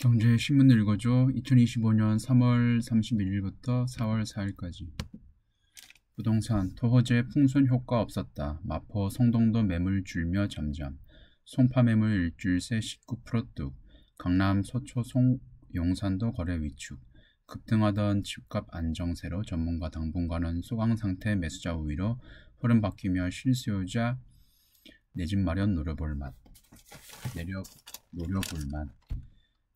경제 신문을 읽어줘. 2025년 3월 31일부터 4월 4일까지. 부동산, 토호제 풍선 효과 없었다. 마포, 성동도 매물 줄며 잠잠. 송파 매물 일주일 새 19% 뚝. 강남, 서초, 용산도 거래 위축. 급등하던 집값 안정세로 전문가 당분간은 소강상태 매수자 우위로 흐름 바뀌며 실수요자 내 집 마련 노려볼 맛.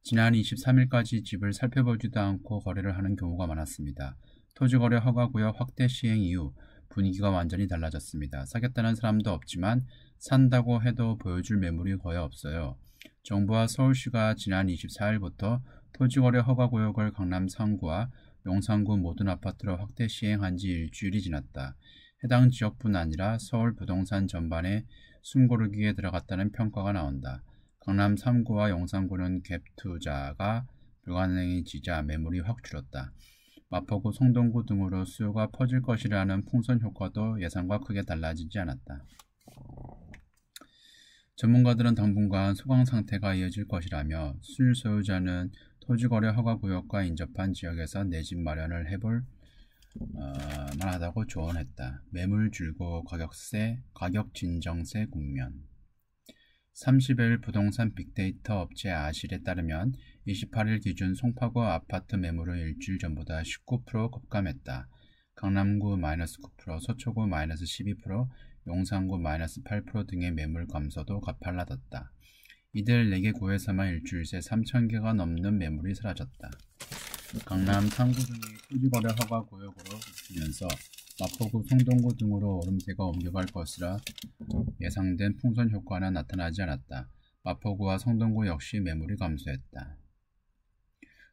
지난 23일까지 집을 살펴보지도 않고 거래를 하는 경우가 많았습니다. 토지거래 허가구역 확대 시행 이후 분위기가 완전히 달라졌습니다. 사겠다는 사람도 없지만 산다고 해도 보여줄 매물이 거의 없어요. 정부와 서울시가 지난 24일부터 토지거래 허가구역을 강남 상구와 용산구 모든 아파트로 확대 시행한 지 일주일이 지났다. 해당 지역뿐 아니라 서울 부동산 전반에 숨고르기에 들어갔다는 평가가 나온다. 강남 3구와 용산구는 갭 투자가 불가능해지자 매물이 확 줄었다. 마포구, 성동구 등으로 수요가 퍼질 것이라는 풍선 효과도 예상과 크게 달라지지 않았다. 전문가들은 당분간 소강 상태가 이어질 것이라며 술 소유자는 토지거래 허가구역과 인접한 지역에서 내 집 마련을 해볼 만하다고 조언했다. 매물 줄고 가격 진정세 국면. 30일 부동산 빅데이터 업체 아실에 따르면 28일 기준 송파구 아파트 매물은 일주일 전보다 19% 급감했다. 강남구 -9%, 서초구 -12%, 용산구 -8% 등의 매물 감소도 가팔라졌다. 이들 4개 구에서만 일주일 새 3,000개가 넘는 매물이 사라졌다. 강남 3구 등이 토지거래 허가 구역으로 있으면서 마포구, 성동구 등으로 오름세가 옮겨갈 것이라 예상된 풍선 효과는 나타나지 않았다. 마포구와 성동구 역시 매물이 감소했다.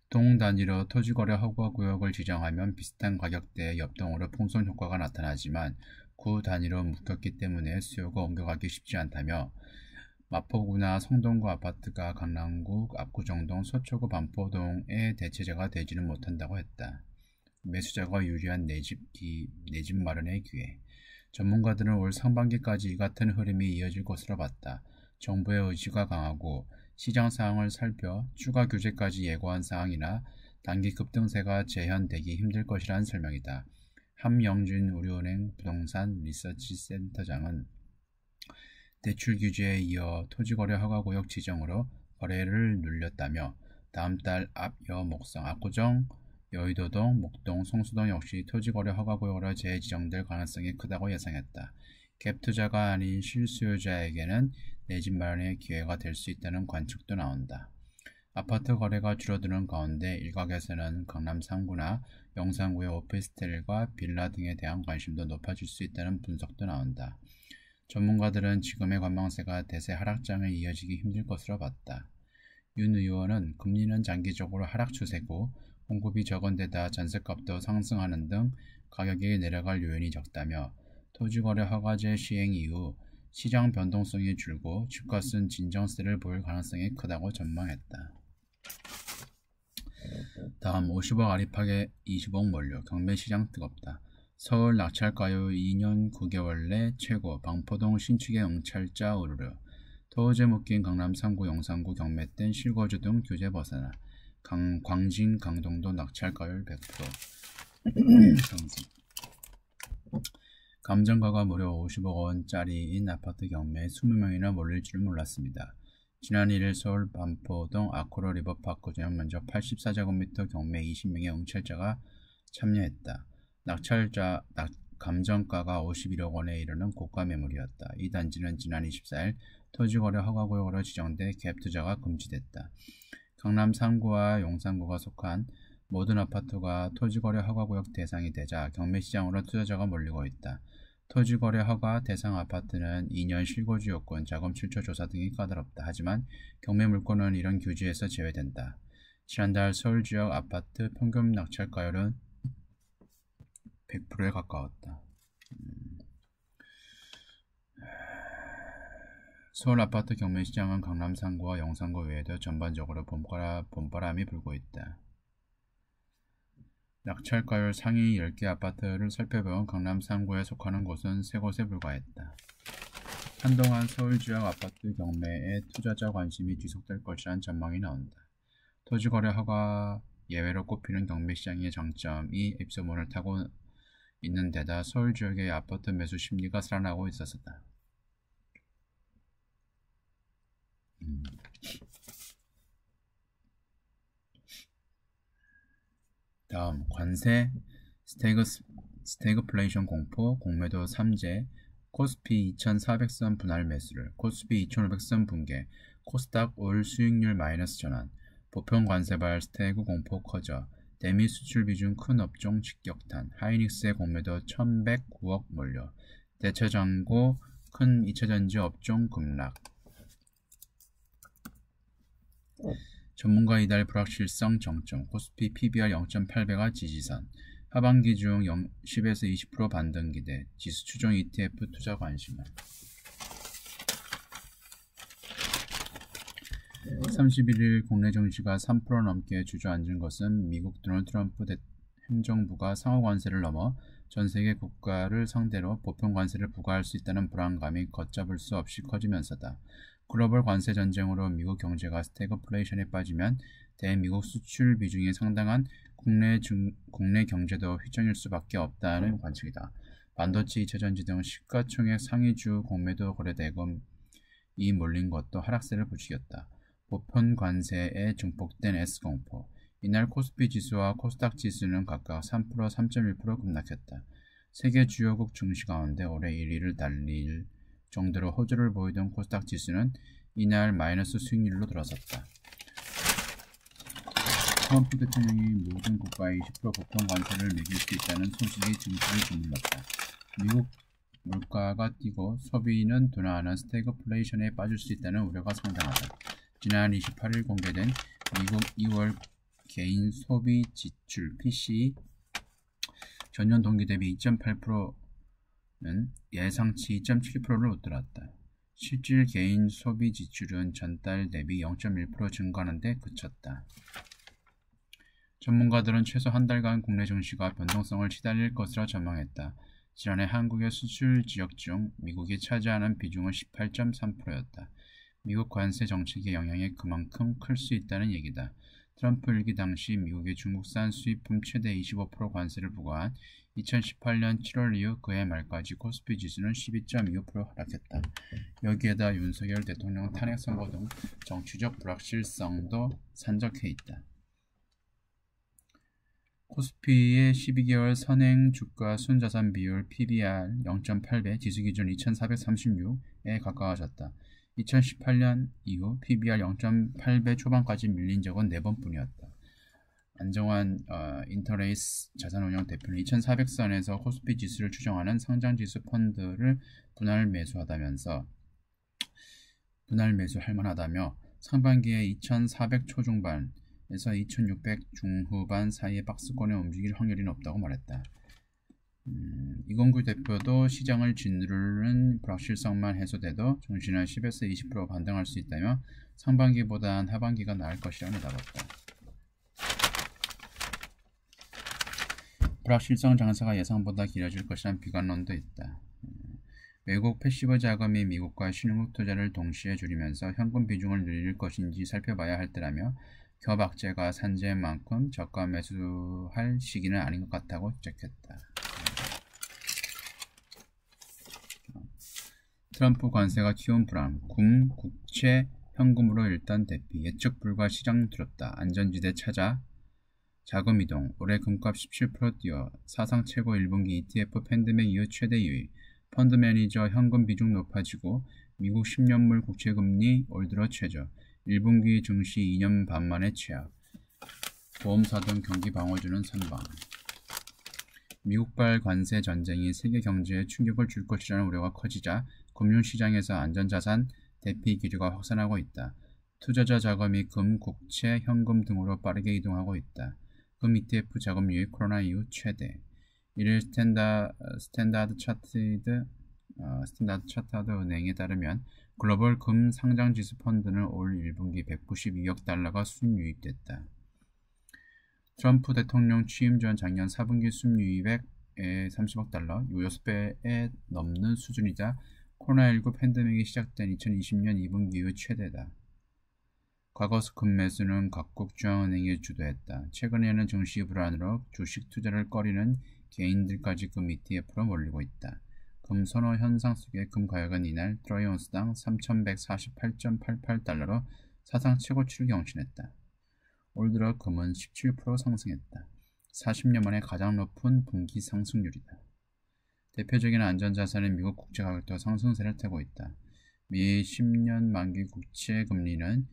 동 단위로 토지거래 허가구역을 지정하면 비슷한 가격대의 옆동으로 풍선 효과가 나타나지만 구 단위로 묶였기 때문에 수요가 옮겨가기 쉽지 않다며 마포구나 성동구 아파트가 강남구, 압구정동, 서초구, 반포동의 대체제가 되지는 못한다고 했다. 매수자가 유리한 내 집 마련의 기회. 전문가들은 올 상반기까지 이 같은 흐름이 이어질 것으로 봤다. 정부의 의지가 강하고 시장 상황을 살펴 추가 규제까지 예고한 상황이나 단기 급등세가 재현되기 힘들 것이라는 설명이다. 함영준 우리은행 부동산 리서치 센터장은 대출 규제에 이어 토지거래 허가구역 지정으로 거래를 눌렸다며 다음 달 앞 목성, 압구정, 여의도동, 목동, 성수동 역시 토지거래 허가구역으로 재지정될 가능성이 크다고 예상했다. 갭 투자가 아닌 실수요자에게는 내 집 마련의 기회가 될 수 있다는 관측도 나온다. 아파트 거래가 줄어드는 가운데 일각에서는 강남 3구나 용산구의 오피스텔과 빌라 등에 대한 관심도 높아질 수 있다는 분석도 나온다. 전문가들은 지금의 관망세가 대세 하락장에 이어지기 힘들 것으로 봤다. 윤 의원은 금리는 장기적으로 하락 추세고 공급이 적은 데다 전셋값도 상승하는 등 가격이 내려갈 요인이 적다며 토지거래 허가제 시행 이후 시장 변동성이 줄고 집값은 진정세를 보일 가능성이 크다고 전망했다. 다음 50억 아리팍에 20억 몰려 경매시장 뜨겁다. 서울 낙찰가요 2년 9개월 내 최고. 방포동 신축의 응찰자 우르르. 토호제 묶인 강남 3구 용산구 경매 땐 실거주 등 규제 벗어나. 광진 강동도 낙찰가율 100% 상승. 감정가가 무려 50억 원짜리인 아파트 경매에 20명이나 몰릴 줄 몰랐습니다. 지난 1일 서울 반포동 아쿠로 리버파크 전용 면적 84제곱미터 경매 20명의 응찰자가 참여했다. 감정가가 51억 원에 이르는 고가 매물이었다. 이 단지는 지난 24일 토지거래 허가구역으로 지정돼 갭 투자가 금지됐다. 강남 3구와 용산구가 속한 모든 아파트가 토지거래 허가구역 대상이 되자 경매시장으로 투자자가 몰리고 있다. 토지거래 허가 대상 아파트는 2년 실거주 요건, 자금 출처 조사 등이 까다롭다. 하지만 경매 물건은 이런 규제에서 제외된다. 지난달 서울 지역 아파트 평균 낙찰가율은 100%에 가까웠다. 서울 아파트 경매시장은 강남 3구와 용산구 외에도 전반적으로 봄바람이 불고 있다. 낙찰가율 상위 10개 아파트를 살펴본 강남 3구에 속하는 곳은 3곳에 불과했다. 한동안 서울 지역 아파트 경매에 투자자 관심이 지속될 것이란 전망이 나온다. 토지거래 허가 예외로 꼽히는 경매시장의 장점이 입소문을 타고 있는 데다 서울 지역의 아파트 매수 심리가 살아나고 있었다. 다음 관세 스태그플레이션 공포 공매도 3제 코스피 2400선 분할 매수를 코스피 2500선 붕괴 코스닥 올 수익률 마이너스 전환 보편 관세발 스태그 공포 커져 대미 수출 비중 큰 업종 직격탄 하이닉스의 공매도 1109억 몰려 대처장고 큰 2차전지 업종 급락 전문가 이달 불확실성 정점 코스피 PBR 0.8배가 지지선 하반기 중 10에서 20% 반등 기대 지수 추종 ETF 투자 관심을 31일 국내 증시가 3% 넘게 주저앉은 것은 미국 도널드 트럼프 행정부가 상호 관세를 넘어 전 세계 국가를 상대로 보편 관세를 부과할 수 있다는 불안감이 걷잡을 수 없이 커지면서다. 글로벌 관세 전쟁으로 미국 경제가 스태그플레이션에 빠지면 대미국 수출 비중이 상당한 국내 경제도 휘청일 수밖에 없다는 관측이다. 반도체, 2차전지 등 시가총액 상위주 공매도 거래대금이 몰린 것도 하락세를 부추겼다. 보편 관세에 증폭된 S공포. 이날 코스피 지수와 코스닥 지수는 각각 3%, 3.1% 급락했다. 세계 주요국 증시 가운데 올해 1위를 달릴 정도로 호조를 보이던 코스닥 지수는 이날 마이너스 수익률로 들어섰다. 트럼프 대통령이 모든 국가에 20% 보편 관세를 매길 수 있다는 소식이 증시를 주물렀다. 미국 물가가 뛰고 소비는 둔화하는 스태그플레이션에 빠질 수 있다는 우려가 상당하다. 지난 28일 공개된 미국 2월 개인 소비 지출 PCE 전년 동기 대비 2.8%는 예상치 2.7%를 웃돌았다. 실질 개인 소비 지출은 전달 대비 0.1% 증가하는 데 그쳤다. 전문가들은 최소 한 달간 국내 증시가 변동성을 시달릴 것으로 전망했다. 지난해 한국의 수출 지역 중 미국이 차지하는 비중은 18.3%였다. 미국 관세 정책의 영향이 그만큼 클 수 있다는 얘기다. 트럼프 일기 당시 미국의 중국산 수입품 최대 25% 관세를 부과한 2018년 7월 이후 그해 말까지 코스피 지수는 12.25% 하락했다. 여기에다 윤석열 대통령 탄핵 선거 등 정치적 불확실성도 산적해 있다. 코스피의 12개월 선행 주가 순자산 비율 PBR 0.8배 지수기준 2436에 가까워졌다. 2018년 이후 PBR 0.8배 초반까지 밀린 적은 4번뿐이었다. 안정환 인터레이스 자산운용 대표는 2400선에서 코스피 지수를 추정하는 상장지수 펀드를 분할 매수할 만하다며 상반기에 2400 초중반에서 2600 중후반 사이의 박스권에 움직일 확률이 높다고 말했다. 이건구 대표도 시장을 짓누르는 불확실성만 해소돼도 증시는 10에서 20% 반등할 수 있다며 상반기보단 하반기가 나을 것이라고 내다봤다. 불확실성 장세가 예상보다 길어질 것이란 비관론도 있다. 외국 패시브 자금이 미국과 신흥국 투자를 동시에 줄이면서 현금 비중을 늘릴 것인지 살펴봐야 할 때라며 겹악재가 산재만큼 저가 매수할 시기는 아닌 것 같다고 지적했다. 트럼프 관세가 키운 불안, 국채 현금으로 일단 대피, 예측 불가 시장 두렵다, 안전지대 찾아 자금 이동, 올해 금값 17% 뛰어 사상 최고 1분기 ETF 팬데믹 이후 최대 2위, 펀드 매니저 현금 비중 높아지고 미국 10년물 국채 금리 올 들어 최저, 1분기 증시 2년 반 만에 최악, 보험사 등 경기 방어주는 선방. 미국발 관세 전쟁이 세계 경제에 충격을 줄 것이라는 우려가 커지자 금융시장에서 안전자산 대피 기류가 확산하고 있다. 투자자 자금이 금, 국채, 현금 등으로 빠르게 이동하고 있다. 금 ETF 자금 유입 코로나 이후 최대. 이를 스탠다드 차타드 은행에 따르면 글로벌 금 상장지수 펀드는 올 1분기 192억 달러가 순유입됐다. 트럼프 대통령 취임 전 작년 4분기 순유입액 30억 달러, 6배에 넘는 수준이자 코로나19 팬데믹이 시작된 2020년 2분기 이후 최대다. 과거 금 매수는 각국 중앙은행이 주도했다. 최근에는 증시 불안으로 주식 투자를 꺼리는 개인들까지 금 ETF로 몰리고 있다. 금 선호 현상 속에 금 가격은 이날 트로이 온스당 3,148.88달러로 사상 최고치를 경신했다. 올 들어 금은 17% 상승했다. 40년 만에 가장 높은 분기 상승률이다. 대표적인 안전자산인 미국 국채 가격도 상승세를 타고 있다. 미 10년 만기 국채 금리는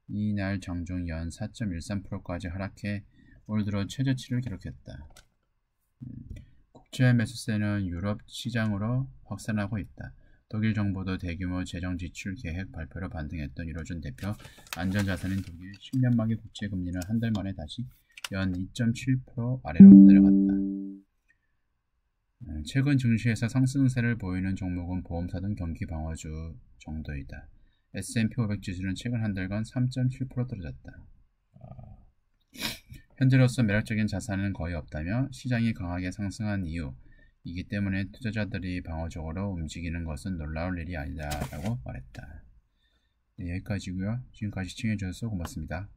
이날 장중 연 4.13%까지 하락해 올 들어 최저치를 기록했다. 국채 매수세는 유럽 시장으로 확산하고 있다. 독일 정부도 대규모 재정 지출 계획 발표로 반등했던 유로존 대표 안전자산인 독일 10년 만기 국채 금리는 한 달 만에 다시 연 2.7% 아래로 내려갔다. 최근 증시에서 상승세를 보이는 종목은 보험사 등 경기 방어주 정도이다. S&P 500 지수는 최근 한 달간 3.7% 떨어졌다. 현재로서 매력적인 자산은 거의 없다며 시장이 강하게 상승한 이유이기 때문에 투자자들이 방어적으로 움직이는 것은 놀라울 일이 아니다라고 말했다. 네, 여기까지고요. 지금까지 시청해주셔서 고맙습니다.